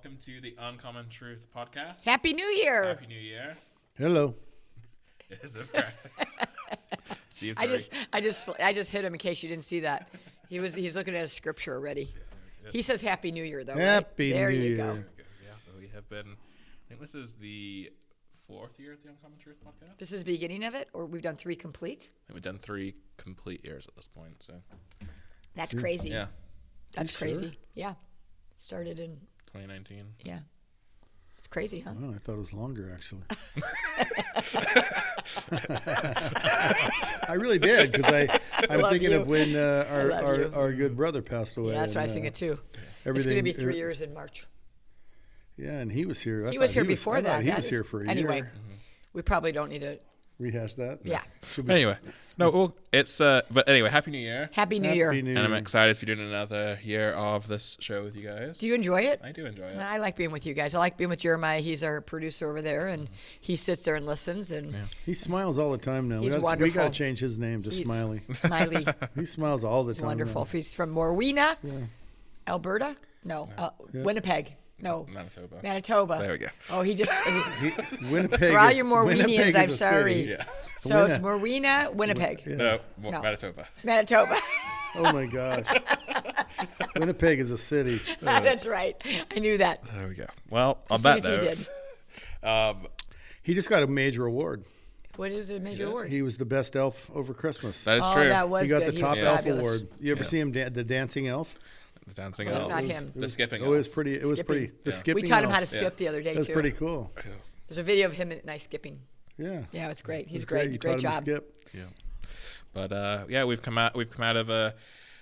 welcome to the Uncommon Truth podcast. Happy New Year! Happy New Year. Hello. Is it right? Steve's I just hit him in case you didn't see that. He's looking at a scripture already. He says Happy New Year though. Happy right? There New you Year. go. Yeah, we have been. I think this is the 4th year of the Uncommon Truth podcast. This is the beginning of it, or we've done 3 complete. I think we've done 3 complete years at this point. So That's crazy. yeah, That's You crazy. sure? Yeah. Started in 2019. yeah. It's crazy, huh? Oh, I thought it was longer, actually. I really did, because I'm Love thinking you. of when love you. our good brother passed away. Yeah, that's what I was and, thinking too. It's everything- going to be 3 years in March. Yeah, and he was here. I He thought was here I before thought that. He That was is- here for a anyway, year. we probably don't need to. Rehash that? Yeah. Should But anyway, no, well, it's but anyway, Happy New Year. Happy New Year. And I'm excited to be doing another year of this show with you guys. Do you enjoy it? I do enjoy it. I like being with you guys. I like being with Jeremiah. He's our producer over there, and he sits there and listens. And He smiles all the time now. He's We wonderful. got to change his name to Smiley. Smiley, He smiles all the he's time. wonderful. now. He's from Morwena, Yeah. Alberta. No, Winnipeg. No, Manitoba. Manitoba. There we go. Oh, he just. Winnipeg. For all is- you Winnipeg Morwenians, is I'm a sorry. city. Yeah. So it's Morwena, Winnipeg, Yeah. No. Manitoba. Manitoba. Oh my God. Winnipeg is a city. That's right. I knew that. There we go. Well, Just on that think if he note, He just got a major award. What is a major award? He was the best elf over Christmas. that is Oh, true. that was He got good. the He top was elf fabulous. award. You ever Yeah. see him the dancing elf? The dancing Well, elf. that's not him. The skipping Oh, elf. it was pretty. It was Skipping. pretty. The Yeah. skipping. We taught him elf. how to skip the other day That's too. pretty cool. There's a video of him and I skipping. Yeah. Yeah, it's great. He's It's great. You Great taught him to job. skip. Yeah. But yeah, we've come out of a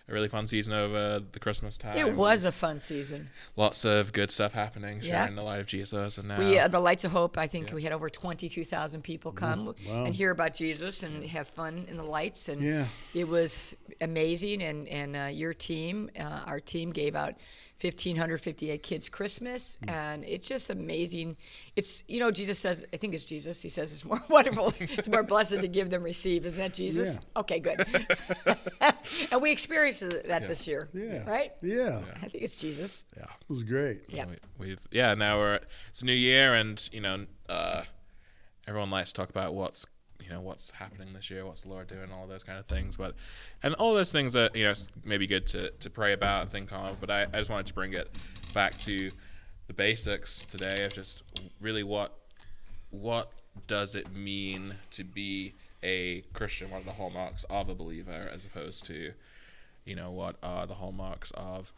really fun season over the Christmas time. It was a fun season. Lots of good stuff happening, Yeah. sharing the light of Jesus, and now We the Lights of Hope. I think we had over 22,000 people come Wow. and hear about Jesus and have fun in the lights, and Yeah. it was amazing. And your team, our team, gave out 1,558 kids Christmas, and it's just amazing. It's Jesus says, I think it's Jesus. He says it's more wonderful, it's more blessed to give than receive. Isn't that Jesus? Yeah. Okay, good. And we experienced that this year. Yeah. Right? Yeah. I think it's Jesus. yeah. It was great. Yeah. Now it's a new year, and everyone likes to talk about what's happening this year, what's the Lord doing, all those kind of things. And all those things are maybe good to pray about and think of. But I just wanted to bring it back to the basics today of just really what does it mean to be a Christian? What are the hallmarks of a believer, as opposed to what are the hallmarks of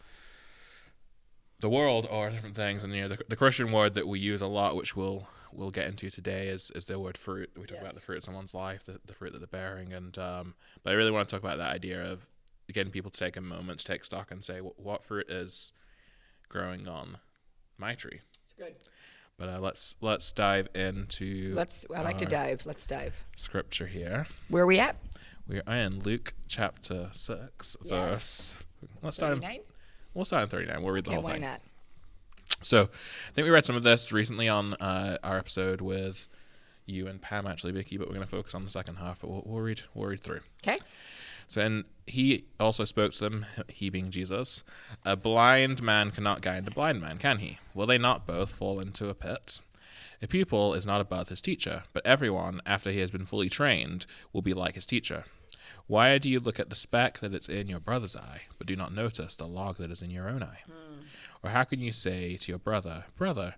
the world or different things. And the Christian word that we use a lot, which we'll get into today, is the word fruit. We talk about the fruit in someone's life, the fruit that they're bearing, and but I really want to talk about that idea of getting people to take a moment to take stock and say, what fruit is growing on my tree? It's good. But let's dive into I like to dive. Let's dive. scripture here. Where are we at? We are in Luke chapter 6, Yes. verse. Let's start. 39? We'll start in 39. We'll read the Okay, whole why thing. not? So, I think we read some of this recently on our episode with you and Pam, actually, Vicki, but we're going to focus on the second half. But we'll read through. Okay. So, and he also spoke to them, he being Jesus. A blind man cannot guide a blind man, can he? Will they not both fall into a pit? A pupil is not above his teacher, but everyone, after he has been fully trained, will be like his teacher. Why do you look at the speck that is in your brother's eye, but do not notice the log that is in your own eye? Or how can you say to your brother, Brother,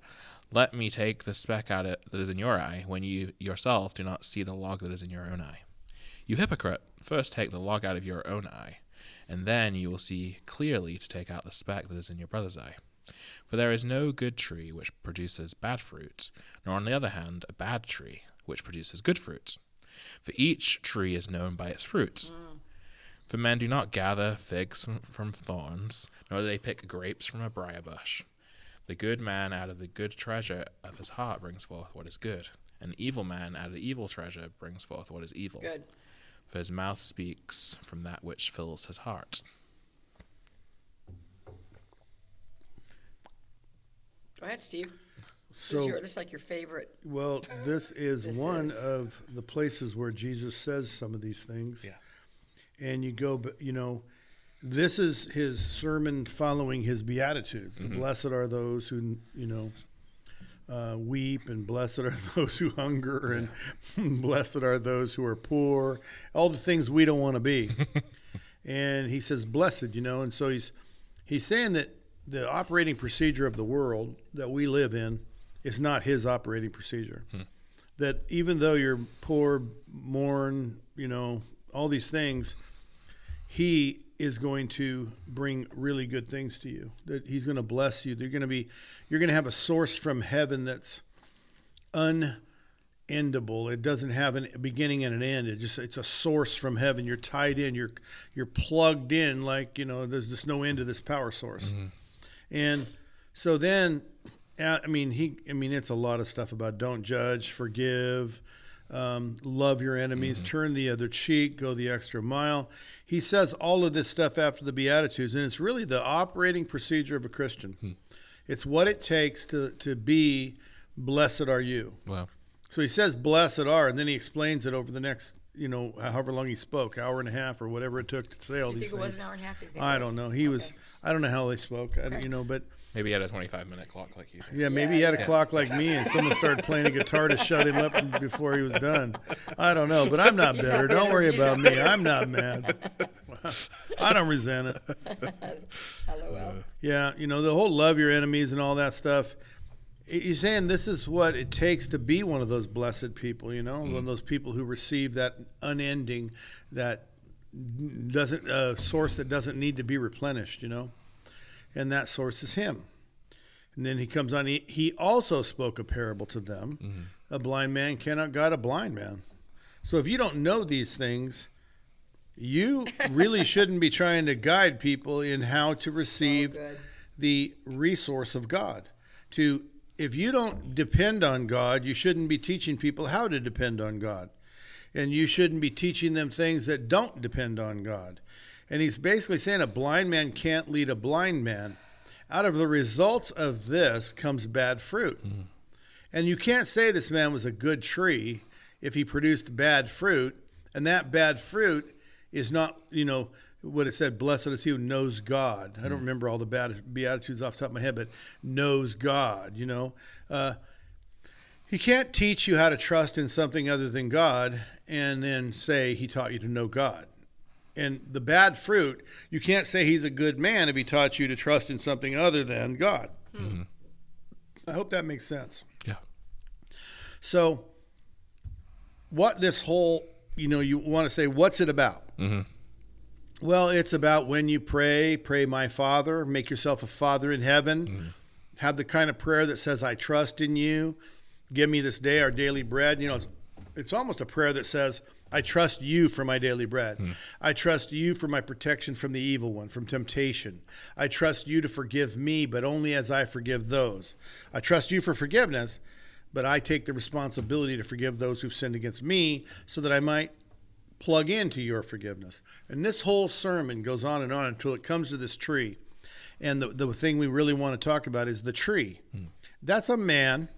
let me take the speck out that is in your eye, when you yourself do not see the log that is in your own eye? You hypocrite, first take the log out of your own eye, and then you will see clearly to take out the speck that is in your brother's eye. For there is no good tree which produces bad fruit, nor on the other hand a bad tree which produces good fruit. For each tree is known by its fruit. For men do not gather figs from thorns, nor do they pick grapes from a briar bush. The good man out of the good treasure of his heart brings forth what is good, and the evil man out of the evil treasure brings forth what is evil. Good. For his mouth speaks from that which fills his heart. Go ahead, Steve. So, This is like your favorite. well, this is This one is. of the places where Jesus says some of these things. Yeah. And you go, but this is his sermon following his Beatitudes. The blessed are those who, weep, and blessed are those who hunger, and blessed are those who are poor, all the things we don't want to be. And he says, blessed, and so he's saying that the operating procedure of the world that we live in is not his operating procedure. That even though you're poor, mourn, all these things, he is going to bring really good things to you. That he's going to bless you. You're going to have a source from heaven that's unendable. It doesn't have a beginning and an end. It's a source from heaven. You're tied in. You're plugged in. Like there's just no end to this power source. And so then, it's a lot of stuff about don't judge, forgive, love your enemies, turn the other cheek, go the extra mile. He says all of this stuff after the Beatitudes, and it's really the operating procedure of a Christian. It's what it takes to be blessed are you. Wow. So he says blessed are, and then he explains it over the next, however long he spoke, hour and a half or whatever it took to say all these things. Do you think it was an hour and a half? I don't know. He was, I don't know how they spoke, but Maybe he had a 25-minute clock like you. yeah, maybe he had a clock like me, and someone started playing a guitar to shut him up before he was done. I don't know, but I'm not bitter. Don't worry about me. I'm not mad. I don't resent it. LOL. Yeah, the whole love your enemies and all that stuff. He's saying this is what it takes to be one of those blessed people, one of those people who receive that unending, that source that doesn't need to be replenished, and that source is him. And then he comes on, he also spoke a parable to them. A blind man cannot guide a blind man. So if you don't know these things, you really shouldn't be trying to guide people in how to receive the resource of God. If you don't depend on God, you shouldn't be teaching people how to depend on God. And you shouldn't be teaching them things that don't depend on God. And he's basically saying a blind man can't lead a blind man. Out of the results of this comes bad fruit. And you can't say this man was a good tree if he produced bad fruit. And that bad fruit is not, what it said, blessed is he who knows God. I don't remember all the Beatitudes off the top of my head, but knows God, He can't teach you how to trust in something other than God and then say he taught you to know God. And the bad fruit, you can't say he's a good man if he taught you to trust in something other than God. I hope that makes sense. Yeah. So what this whole, you want to say, what's it about? Well, it's about when you pray my Father, make yourself a father in heaven, have the kind of prayer that says, I trust in you, give me this day our daily bread. It's almost a prayer that says, I trust you for my daily bread. I trust you for my protection from the evil one, from temptation. I trust you to forgive me, but only as I forgive those. I trust you for forgiveness, but I take the responsibility to forgive those who've sinned against me so that I might plug into your forgiveness. And this whole sermon goes on until it comes to this tree. And the thing we really want to talk about is the tree. That's a man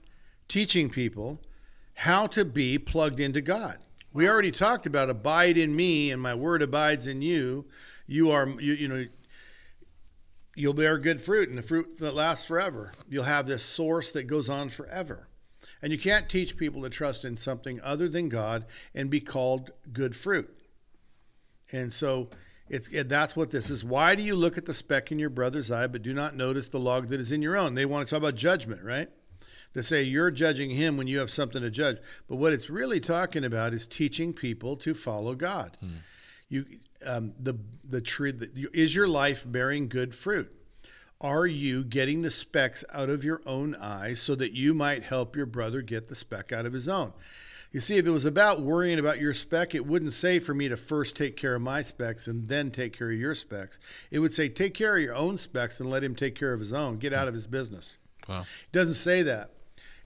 teaching people how to be plugged into God. We already talked about abide in me and my word abides in you. You'll bear good fruit, and the fruit that lasts forever. You'll have this source that goes on forever. And you can't teach people to trust in something other than God and be called good fruit. And so that's what this is. Why do you look at the speck in your brother's eye but do not notice the log that is in your own? They want to talk about judgment, right? To say you're judging him when you have something to judge. But what it's really talking about is teaching people to follow God. The tree, is your life bearing good fruit? Are you getting the specks out of your own eyes so that you might help your brother get the speck out of his own? You see, if it was about worrying about your speck, it wouldn't say for me to first take care of my specks and then take care of your specks. It would say take care of your own specks and let him take care of his own. Get out of his business. Wow. It doesn't say that.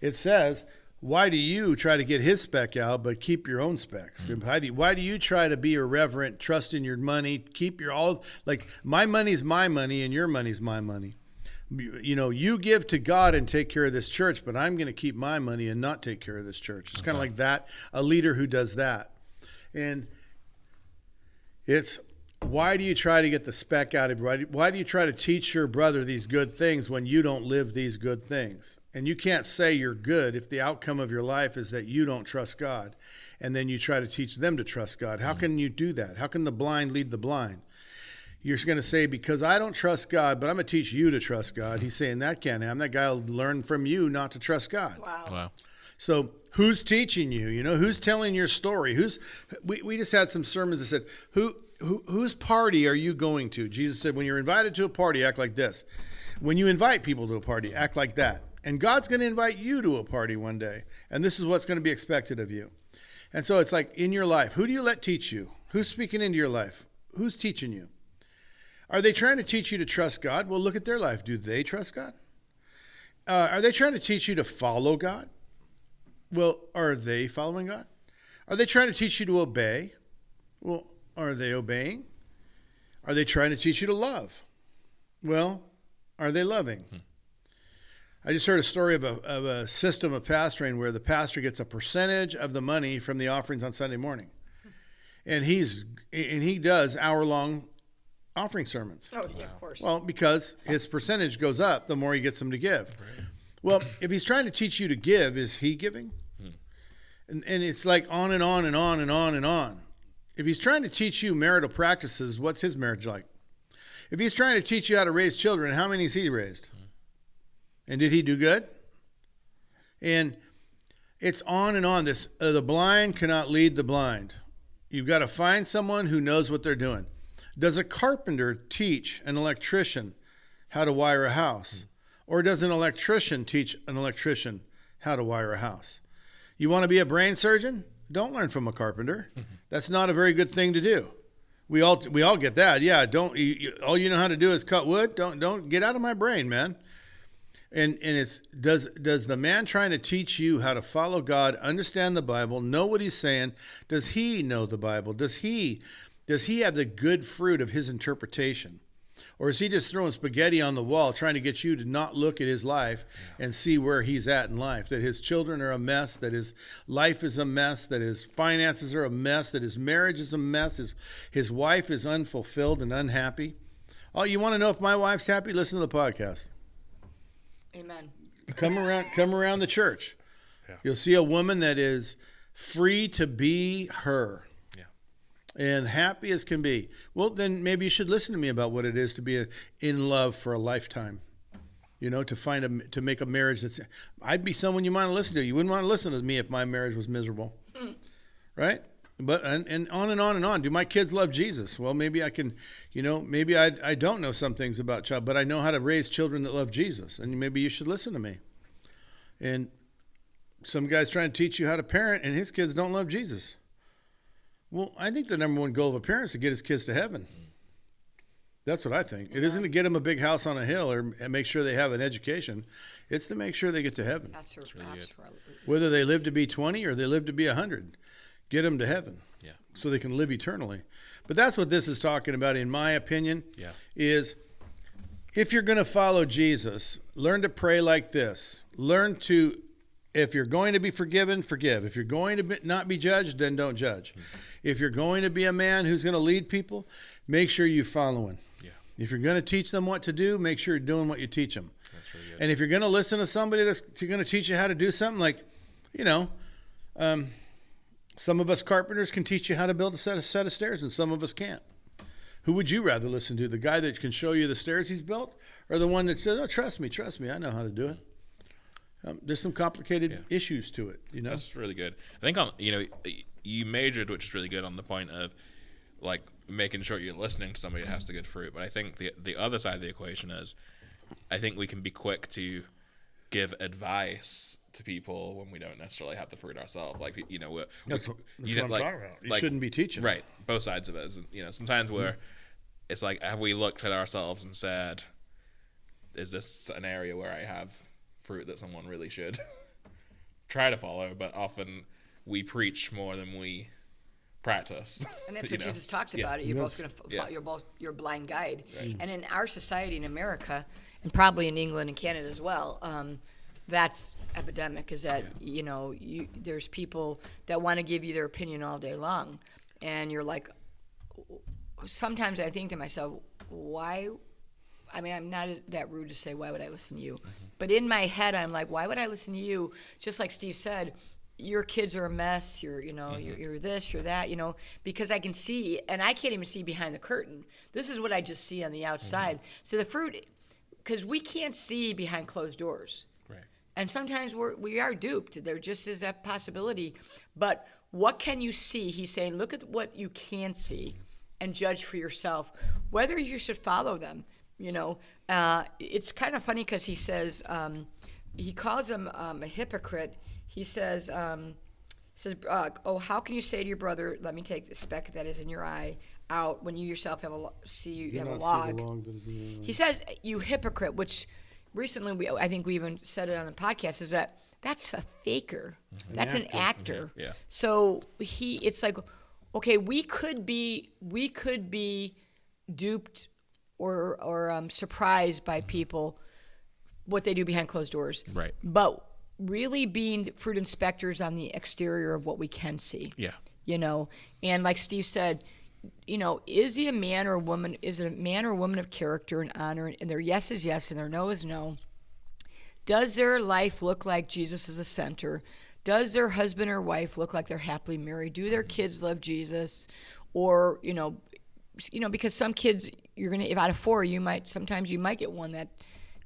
It says, why do you try to get his speck out but keep your own specks? Why do you try to be irreverent, trust in your money, keep your all, like my money's my money and your money's my money. You give to God and take care of this church, but I'm going to keep my money and not take care of this church. It's kind of like that, a leader who does that. And it's why do you try to get the speck out of everybody? Why do you try to teach your brother these good things when you don't live these good things? And you can't say you're good if the outcome of your life is that you don't trust God, and then you try to teach them to trust God. How can you do that? How can the blind lead the blind? You're going to say, because I don't trust God, but I'm going to teach you to trust God. He's saying that can't happen. That guy will learn from you not to trust God. Wow. So who's teaching you? You know, who's telling your story? We just had some sermons that said, whose party are you going to? Jesus said, when you're invited to a party, act like this. When you invite people to a party, act like that. And God's going to invite you to a party one day. And this is what's going to be expected of you. And so it's like in your life, who do you let teach you? Who's speaking into your life? Who's teaching you? Are they trying to teach you to trust God? Well, look at their life. Do they trust God? Are they trying to teach you to follow God? Well, are they following God? Are they trying to teach you to obey? Well, are they obeying? Are they trying to teach you to love? Well, are they loving? I just heard a story of a system of pastoring where the pastor gets a percentage of the money from the offerings on Sunday morning. And he does hour-long offering sermons. Oh, yeah, of course. Well, because his percentage goes up the more he gets them to give. Right. Well, if he's trying to teach you to give, is he giving? And it's like on and on and on and on and on. If he's trying to teach you marital practices, what's his marriage like? If he's trying to teach you how to raise children, how many has he raised? And did he do good? And it's on and on. This the blind cannot lead the blind. You've got to find someone who knows what they're doing. Does a carpenter teach an electrician how to wire a house? Or does an electrician teach an electrician how to wire a house? You want to be a brain surgeon? Don't learn from a carpenter. That's not a very good thing to do. We all get that. Yeah, all you know how to do is cut wood. Don't get out of my brain, man. And it's does the man trying to teach you how to follow God, understand the Bible, know what he's saying? Does he know the Bible? Does he have the good fruit of his interpretation? Or is he just throwing spaghetti on the wall trying to get you to not look at his life and see where he's at in life? That his children are a mess, that his life is a mess, that his finances are a mess, that his marriage is a mess, his wife is unfulfilled and unhappy. Oh, you want to know if my wife's happy? Listen to the podcast. Amen. Come around the church. Yeah. You'll see a woman that is free to be her. And happy as can be. Well, then maybe you should listen to me about what it is to be in love for a lifetime. You know, to make a marriage that's. I'd be someone you might listen to. You wouldn't want to listen to me if my marriage was miserable, right? But and on and on and on. Do my kids love Jesus? Well, maybe I can. You know, maybe I don't know some things about child, but I know how to raise children that love Jesus, and maybe you should listen to me. And some guy's trying to teach you how to parent, and his kids don't love Jesus. Well, I think the number one goal of a parent is to get his kids to heaven. That's what I think. It isn't to get them a big house on a hill or make sure they have an education. It's to make sure they get to heaven. That's really good. Whether they live to be 20 or they live to be 100, get them to heaven so they can live eternally. But that's what this is talking about, in my opinion, is if you're going to follow Jesus, learn to pray like this. If you're going to be forgiven, forgive. If you're going to not be judged, then don't judge. If you're going to be a man who's going to lead people, make sure you follow him. Yeah. If you're going to teach them what to do, make sure you're doing what you teach them. That's really good. And if you're going to listen to somebody that's going to teach you how to do something, like, some of us carpenters can teach you how to build a set of stairs, and some of us can't. Who would you rather listen to? The guy that can show you the stairs he's built, or the one that says, "Oh, trust me, I know how to do it"? There's some complicated issues to it, you know. That's really good. I think you majored, which is really good, on the point of like making sure you're listening to somebody that has the good fruit. But I think the other side of the equation is, I think we can be quick to give advice to people when we don't necessarily have the fruit ourselves. Like that's what I'm talking about. You shouldn't be teaching, right? Both sides of it. And, sometimes it's like, have we looked at ourselves and said, is this an area where I have fruit that someone really should try to follow? But often we preach more than we practice. And that's what Jesus talks about. You're both going to follow. You're both your blind guide. Right. And in our society in America, and probably in England and Canada as well, that's epidemic. Is that there's people that want to give you their opinion all day long, and you're like, sometimes I think to myself, why? I mean, I'm not that rude to say, why would I listen to you? But in my head, I'm like, why would I listen to you? Just like Steve said, your kids are a mess. You're this, you're that, because I can see, and I can't even see behind the curtain. This is what I just see on the outside. So the fruit, because we can't see behind closed doors. Right. And sometimes we are duped. There just is that possibility. But what can you see? He's saying, look at what you can see and judge for yourself whether you should follow them. It's kind of funny because he says, he calls him a hypocrite. He says, how can you say to your brother, let me take the speck that is in your eye out when you yourself have a log? He says, you hypocrite, which recently I think we even said it on the podcast, is that's a faker. That's an actor. Yeah. So it's like, okay, we could be duped or surprised by people, what they do behind closed doors. Right. But really being fruit inspectors on the exterior of what we can see. Yeah. And like Steve said, is he a man or a woman? Is it a man or a woman of character and honor? And their yes is yes and their no is no. Does their life look like Jesus is the center? Does their husband or wife look like they're happily married? Do their kids love Jesus? Or, because some kids, if out of 4, sometimes you might get one that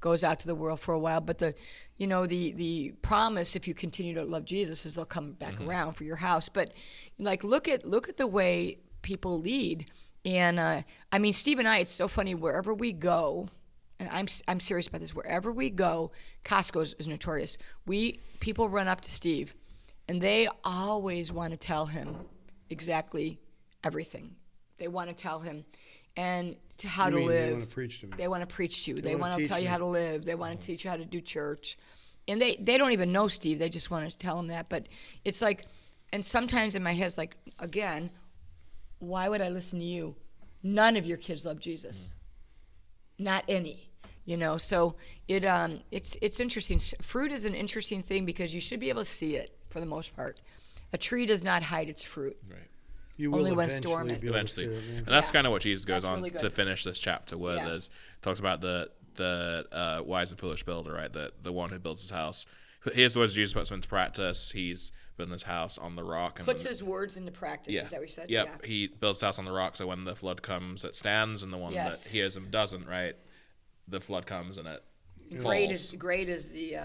goes out to the world for a while. But the promise, if you continue to love Jesus, is they'll come back around for your house. But look at the way people lead. And Steve and I, it's so funny, wherever we go, and I'm serious about this, wherever we go, Costco is notorious. People run up to Steve and they always want to tell him exactly everything. They want to tell him and how to live. They want to preach to me. They want to preach to you. They want to tell you how to live. They want to teach you how to do church. And they don't even know Steve. They just want to tell him that. But it's like, and sometimes in my head, it's like, again, why would I listen to you? None of your kids love Jesus. Not any. So it's interesting. Fruit is an interesting thing because you should be able to see it for the most part. A tree does not hide its fruit. Right. You will Only when eventually storming. be able to Eventually. see it, yeah. And that's kind of what Jesus goes That's on really to good. finish this chapter with. Yeah. Talks about the wise and foolish builder, right? The one who builds his house. Here's the words Jesus puts into practice. He's building his house on the rock. And Puts his words into practice, is that what we said? Yep. Yeah. He builds his house on the rock, so when the flood comes, it stands, and the one Yes. that hears him doesn't, right? The flood comes and it Great falls. is the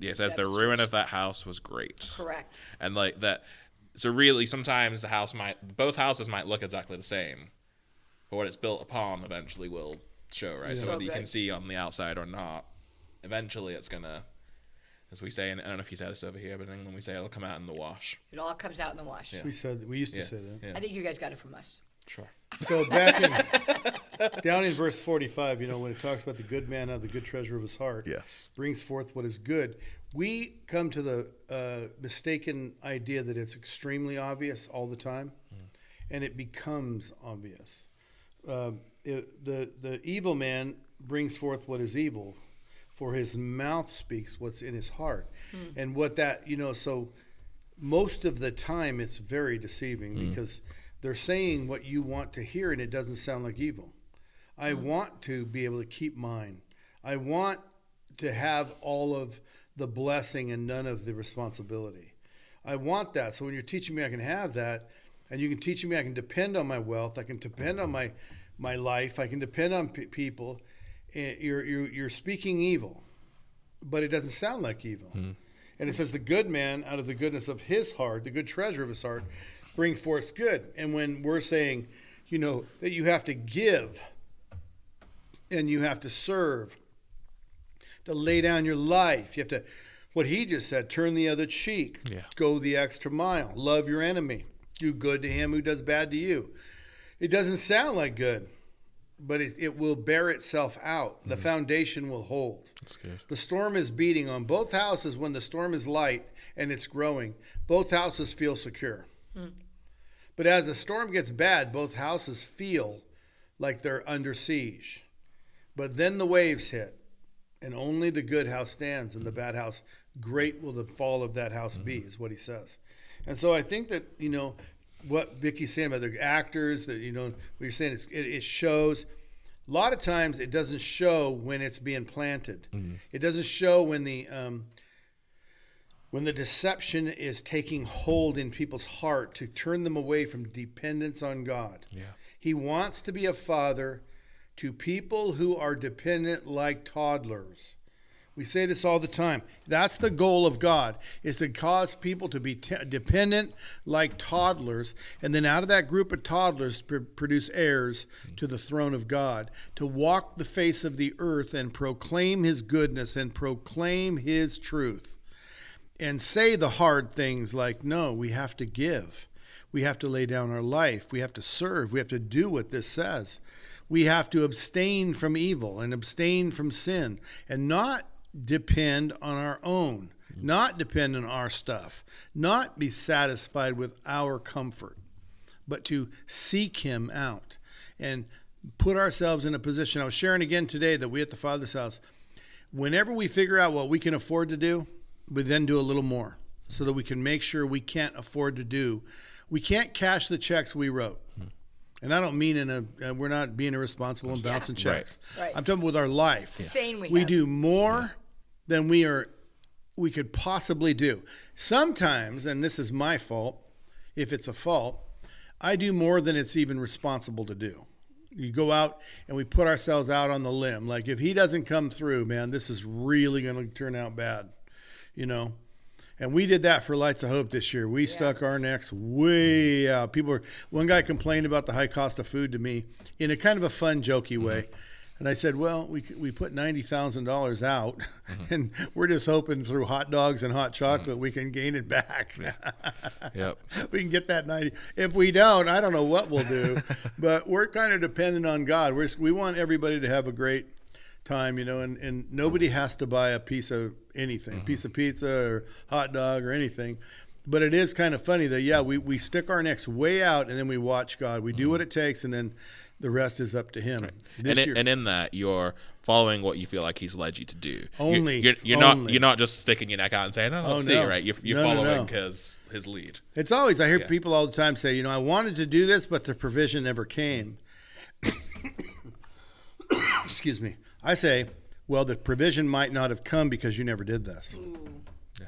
It says the ruin of that house was great. correct. And that, so really sometimes both houses might look exactly the same, but what it's built upon eventually will show, right? So So whether you good. can see on the outside or not, eventually it's gonna, as we say, and I don't know if you say this over here, but in England we say it'll come out in the wash. It all comes out in the wash. Yeah. We used to Yeah. say that. Yeah. I think you guys got it from us. Sure. So down in verse 45, when it talks about the good man out of the good treasure of his heart, Yes. brings forth what is good. We come to the mistaken idea that it's extremely obvious all the time, and it becomes obvious. The evil man brings forth what is evil, for his mouth speaks what's in his heart. And what that, so most of the time it's very deceiving because they're saying what you want to hear and it doesn't sound like evil. I want to be able to keep mine. I want to have all of the blessing and none of the responsibility. I want that. So when you're teaching me I can have that, and you can teach me I can depend on my wealth, I can depend on my life, I can depend on people, you're speaking evil, but it doesn't sound like evil. And it says the good man out of the goodness of his heart, the good treasure of his heart, bring forth good. And when we're saying, that you have to give and you have to serve, to lay down your life, you have to, what he just said, turn the other cheek, go the extra mile, love your enemy, do good to him who does bad to you. It doesn't sound like good, but it will bear itself out. The foundation will hold. That's good. The storm is beating on both houses. When the storm is light and it's growing, both houses feel secure. But as the storm gets bad, both houses feel like they're under siege. But then the waves hit, and only the good house stands, and the bad house, great will the fall of that house be, is what he says. And so I think that, what Vicki's saying about the actors, that what you're saying, it shows. A lot of times it doesn't show when it's being planted. Mm-hmm. It doesn't show when the deception is taking hold in people's heart to turn them away from dependence on God. Yeah. He wants to be a father to people who are dependent like toddlers. We say this all the time. That's the goal of God, is to cause people to be dependent like toddlers, and then out of that group of toddlers produce heirs to the throne of God, to walk the face of the earth and proclaim his goodness and proclaim his truth, and say the hard things like, no, we have to give. We have to lay down our life. We have to serve. We have to do what this says. We have to abstain from evil and abstain from sin, and not depend on our own, not depend on our stuff, not be satisfied with our comfort, but to seek him out and put ourselves in a position. I was sharing again today that we at the Father's house, whenever we figure out what we can afford to do, we then do a little more so that we can make sure we can't afford to do. We can't cash the checks we wrote. And I don't mean we're not being irresponsible and bouncing checks. Right. I'm talking with our life. The saying we have. We do more than we could possibly do. Sometimes, and this is my fault, if it's a fault, I do more than it's even responsible to do. You go out and we put ourselves out on the limb. Like, if he doesn't come through, man, this is really going to turn out bad, And we did that for Lights of Hope this year. We stuck our necks way out. One guy complained about the high cost of food to me in a kind of a fun, jokey way. And I said, well, we put $90,000 out, and we're just hoping through hot dogs and hot chocolate we can gain it back. Yep. We can get that 90. If we don't, I don't know what we'll do. But we're kind of dependent on God. We want everybody to have a great time, and nobody has to buy a piece of anything, a piece of pizza or hot dog or anything. But it is kind of funny that, we stick our necks way out, and then we watch God. We do what it takes, and then the rest is up to him. Right. And in that, you're following what you feel like he's led you to do. You're not just sticking your neck out and saying, let's see, right? You're following his lead. It's always, I hear people all the time say, I wanted to do this, but the provision never came. Excuse me. I say, well, the provision might not have come because you never did this. Yeah.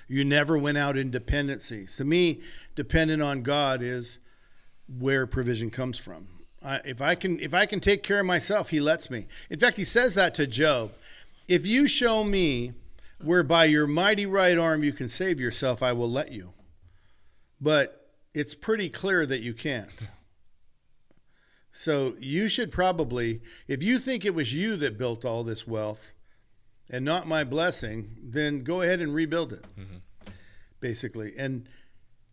You never went out in dependency. To me, dependent on God is where provision comes from. If I can take care of myself, he lets me. In fact, he says that to Job. If you show me where by your mighty right arm you can save yourself, I will let you. But it's pretty clear that you can't. So you should probably, if you think it was you that built all this wealth and not my blessing, then go ahead and rebuild it, basically. And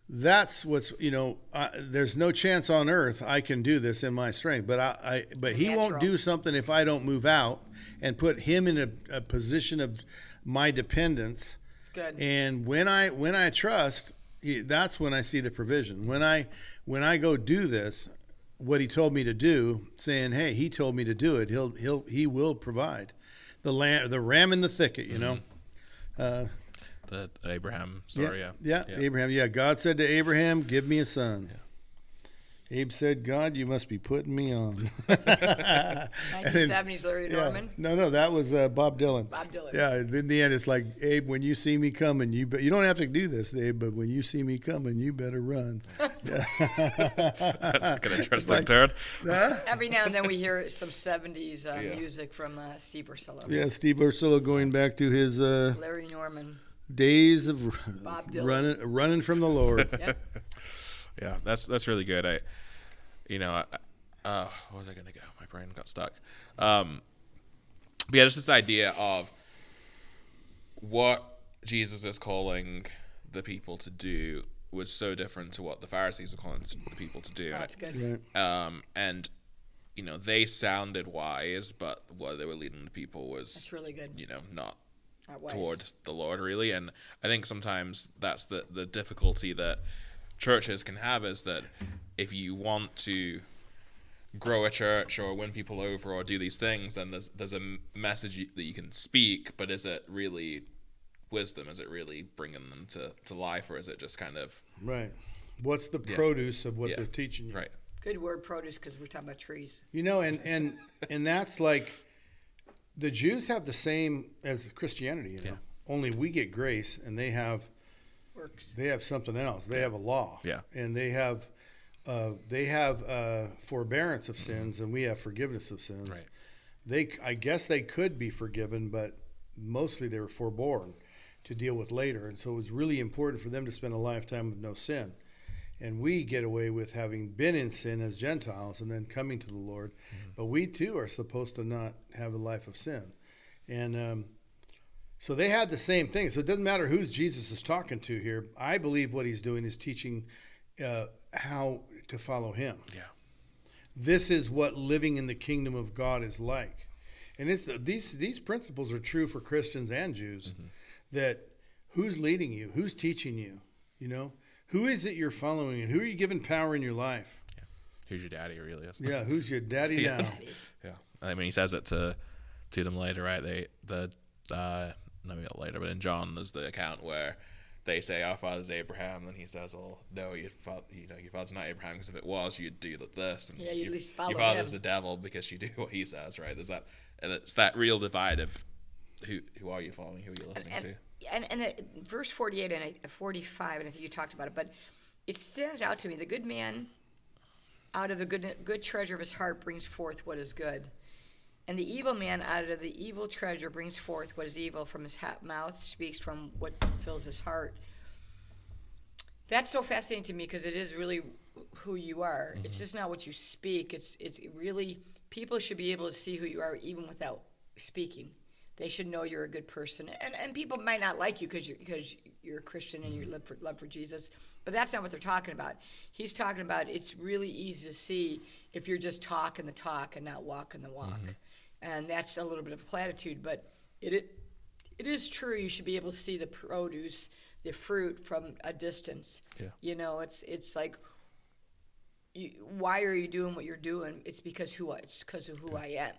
that's what's, there's no chance on earth I can do this in my strength. But he won't do something if I don't move out and put him in a position of my dependence. It's good. And when I trust, that's when I see the provision. When I go do this, what he told me to do, saying, hey, he told me to do it, he will provide. The ram in the thicket, The Abraham story, yeah. Abraham, God said to Abraham, give me a son. Abe said, God, you must be putting me on. 1970s Larry Norman? No, that was Bob Dylan. Bob Dylan. Yeah, in the end, it's like, Abe, when you see me coming, you don't have to do this, Abe, but when you see me coming, you better run. That's an interesting turn. Every now and then we hear some 70s music from Steve Ursello. Yeah, Steve Ursello going back to his Larry Norman days of Bob Dylan. running from the Lord. Yep. Yeah, that's really good. Where was I going to go? My brain got stuck. But yeah, just this idea of what Jesus is calling the people to do was so different to what the Pharisees were calling the people to do. That's good. Right. And they sounded wise, but what they were leading the people was that's really good. Not wise. Toward the Lord, really. And I think sometimes that's the difficulty that churches can have, is that if you want to grow a church or win people over or do these things, then there's a message that you can speak, but is it really wisdom? Is it really bringing them to life, or is it just kind of right? What's the produce of what they're teaching you? Right. Good word, produce, because we're talking about trees. You know, and that's like the Jews have the same as Christianity, you know. Only we get grace and they have Works. They have something else. They have a law. Yeah. And they have forbearance of sins and we have forgiveness of sins. Right. I guess they could be forgiven, but mostly they were forborn to deal with later. And so it was really important for them to spend a lifetime with no sin. And we get away with having been in sin as Gentiles and then coming to the Lord. Mm-hmm. But we too are supposed to not have a life of sin. And so they had the same thing. So it doesn't matter who Jesus is talking to here. I believe what he's doing is teaching how to follow him. Yeah. This is what living in the kingdom of God is like. And these principles are true for Christians and Jews. Mm-hmm. That who's leading you? Who's teaching you? You know? Who is it you're following, and who are you giving power in your life? Yeah. Who's your daddy, really? Yeah, who's your daddy now? Yeah. I mean, he says it to them later, right? Maybe not later, but in John, there's the account where they say, "Our father's Abraham," and he says, "Well, no, your father's not Abraham, because if it was, you'd do this." And you'd at least follow your father's him. the devil because you do what he says, right? There's that, and it's that real divide of who are you following, who are you listening to? And verse 48 and 45, and I think you talked about it, but it stands out to me. The good man, out of the good treasure of his heart, brings forth what is good. And the evil man, out of the evil treasure, brings forth what is evil. From his mouth speaks from what fills his heart. That's so fascinating to me because it is really who you are. Mm-hmm. It's just not what you speak. It's really, people should be able to see who you are even without speaking. They should know you're a good person, and people might not like you because you're a Christian and you love for Jesus, but that's not what they're talking about. He's talking about it's really easy to see if you're just talking the talk and not walking the walk, and that's a little bit of a platitude, but it is true. You should be able to see the produce, the fruit from a distance. Yeah. You know, it's like, why are you doing what you're doing? It's because of who I am.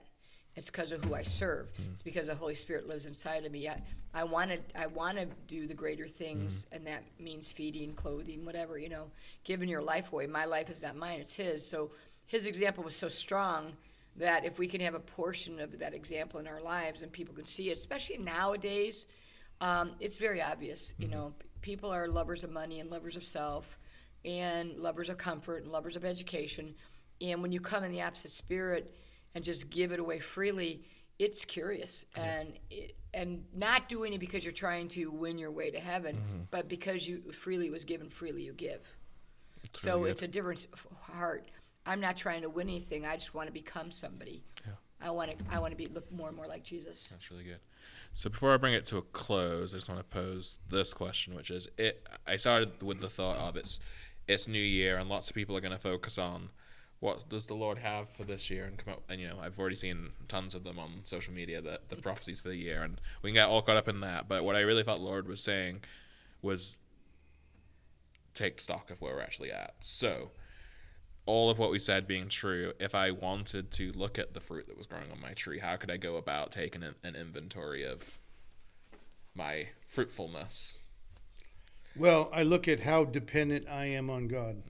It's because of who I serve. It's because the Holy Spirit lives inside of me. I want to do the greater things, and that means feeding, clothing, whatever, you know, giving your life away. My life is not mine, it's his. So his example was so strong that if we can have a portion of that example in our lives and people can see it, especially nowadays, it's very obvious. You know, people are lovers of money and lovers of self and lovers of comfort and lovers of education. And when you come in the opposite spirit and just give it away freely, it's curious. And not doing it because you're trying to win your way to heaven, but because you freely was given, freely you give. It's so really it's a different heart. I'm not trying to win anything. I just want to become somebody. Yeah. I want to look more and more like Jesus. That's really good. So before I bring it to a close, I just want to pose this question, which is, I started with the thought of it's New Year and lots of people are going to focus on what does the Lord have for this year, and come up, and I've already seen tons of them on social media, the prophecies for the year, and we can get all caught up in that. But what I really thought the Lord was saying was take stock of where we're actually at. So all of what we said being true, if I wanted to look at the fruit that was growing on my tree, how could I go about taking an inventory of my fruitfulness? Well, I look at how dependent I am on God.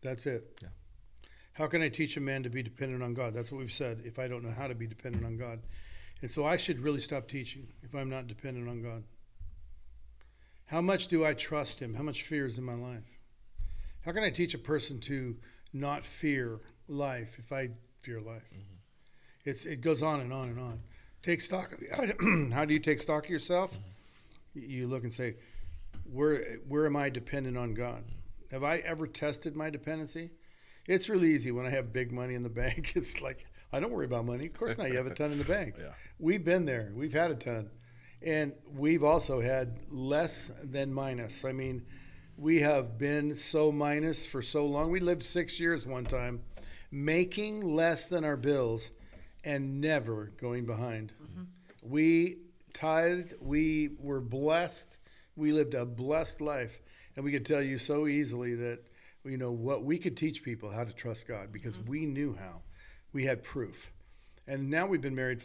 That's it. Yeah. How can I teach a man to be dependent on God? That's what we've said, if I don't know how to be dependent on God. And so I should really stop teaching if I'm not dependent on God. How much do I trust him? How much fear is in my life? How can I teach a person to not fear life if I fear life? It goes on and on and on. Take stock. How do you take stock of yourself? You look and say, where am I dependent on God? Have I ever tested my dependency? It's really easy when I have big money in the bank. It's like, I don't worry about money. Of course not. You have a ton in the bank. Yeah. We've been there. We've had a ton. And we've also had less than minus. I mean, we have been so minus for so long. We lived 6 years one time making less than our bills and never going behind. We tithed. We were blessed. We lived a blessed life. And we could tell you so easily that, what we could teach people how to trust God because we knew how. We had proof. And now we've been married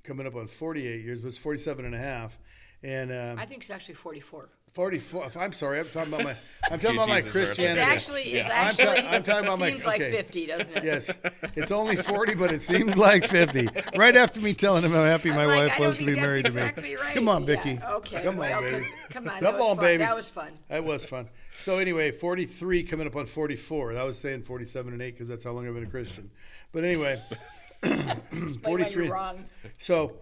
coming up on 48 years, but it's 47 and a half. And I think it's actually 44. 44. I'm sorry. I'm talking about my Jesus, Christianity. It's actually I'm talking about seems like okay. 50, doesn't it? Yes, it's only 40, but it seems like 50. Right after me telling him how happy my I'm like, wife I don't was to think be that's married exactly to me. Right. Come on, Yeah, Vicki. okay. Come on, well, baby. Come on. Come That was on, fun. baby. That was fun. That was fun. So anyway, 43 coming up on 44. I was saying 47 and 8 because that's how long I've been a Christian. But anyway, Explain why 43. you're wrong. So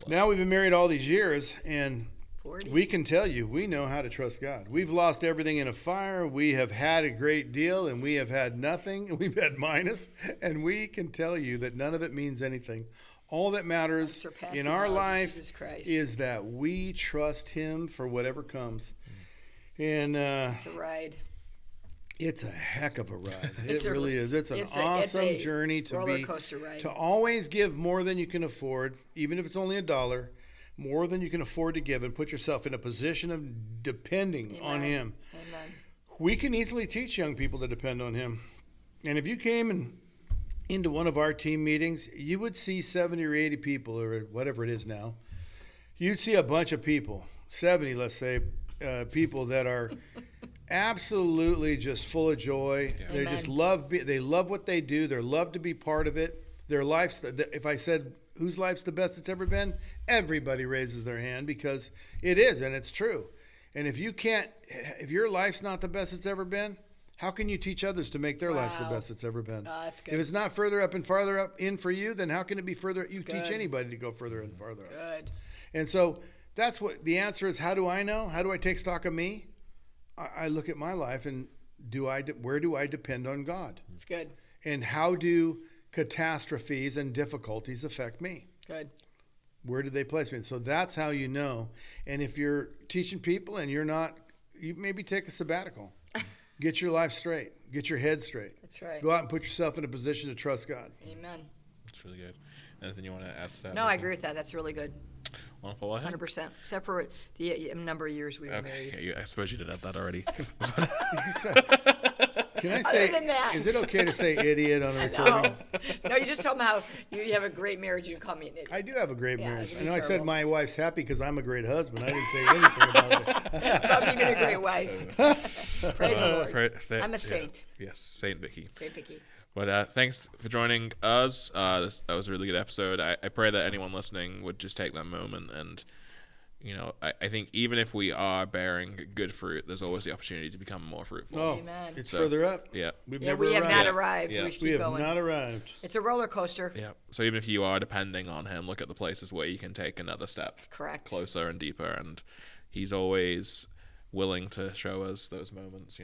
now we've been married all these years, and 40. we can tell you, we know how to trust God. We've lost everything in a fire. We have had a great deal, and we have had nothing. We've had minus, and we can tell you that none of it means anything. All that matters Surpassing in our knowledge of life Jesus Christ. is that we trust Him for whatever comes. And It's a ride. it's a heck of a ride. It's It really is. It's an awesome journey to roller coaster ride. to always give more than you can afford, even if it's only $1, more than you can afford to give, and put yourself in a position of depending on Him. Amen. We can easily teach young people to depend on Him. And if you came into one of our team meetings, you would see 70 or 80 people, or whatever it is now. You'd see a bunch of people, 70, let's say, people that are absolutely just full of joy. Yeah. They just they love what they do. They're loved to be part of it. Their life's, if I said, whose life's the best it's ever been? Everybody raises their hand, because it is, and it's true. And if your life's not the best it's ever been, how can you teach others to make their lives the best it's ever been? That's good. If it's not further up and farther up in for you, then how can it be further? You Good. teach anybody to go further and farther up. Good. And so that's what the answer is. How do I know? How do I take stock of me? I look at my life, and where do I depend on God? It's good. And how do catastrophes and difficulties affect me? Good. Where do they place me? And so that's how you know. And if you're teaching people and you're not, you maybe take a sabbatical. Get your life straight. Get your head straight. That's right. Go out and put yourself in a position to trust God. Amen. That's really good. Anything you want to add to that? No, I Vicki? agree with that. That's really good. Wonderful. Well, I think- 100%. Except for the number of years we were married. Okay, I suppose you did add that already. Can I say, Other than that. is it okay to say idiot on a recording? No, you just told me how you have a great marriage. You call me an idiot. I do have a great Yeah, marriage. it'd I be know I said terrible. my wife's happy because I'm a great husband. I didn't say anything about it. Probably been a great wife. Praise the Lord. I'm a saint. Yes, Saint Vicki. Saint Vicki. But thanks for joining us. That was a really good episode. I pray that anyone listening would just take that moment and, I think even if we are bearing good fruit, there's always the opportunity to become more fruitful. Oh, Amen. it's So, further up. Yeah. We've Yeah, never we have arrived. not Yeah. arrived. Yeah. We should We keep have going. not arrived. It's a roller coaster. Yeah. So even if you are depending on Him, look at the places where you can take another step Correct. closer and deeper. And He's always willing to show us those moments,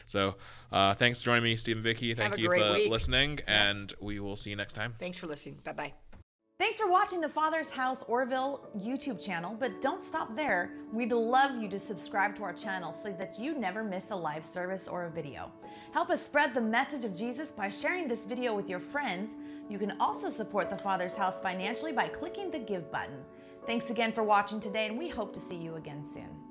So thanks for joining me, Steve and Vicki. Thank Have a you great for week. listening, and we will see you next time. Thanks for listening. Bye-bye. Thanks for watching the Father's House Orville YouTube channel, but don't stop there. We'd love you to subscribe to our channel so that you never miss a live service or a video. Help us spread the message of Jesus by sharing this video with your friends. You can also support the Father's House financially by clicking the Give button. Thanks again for watching today, and we hope to see you again soon.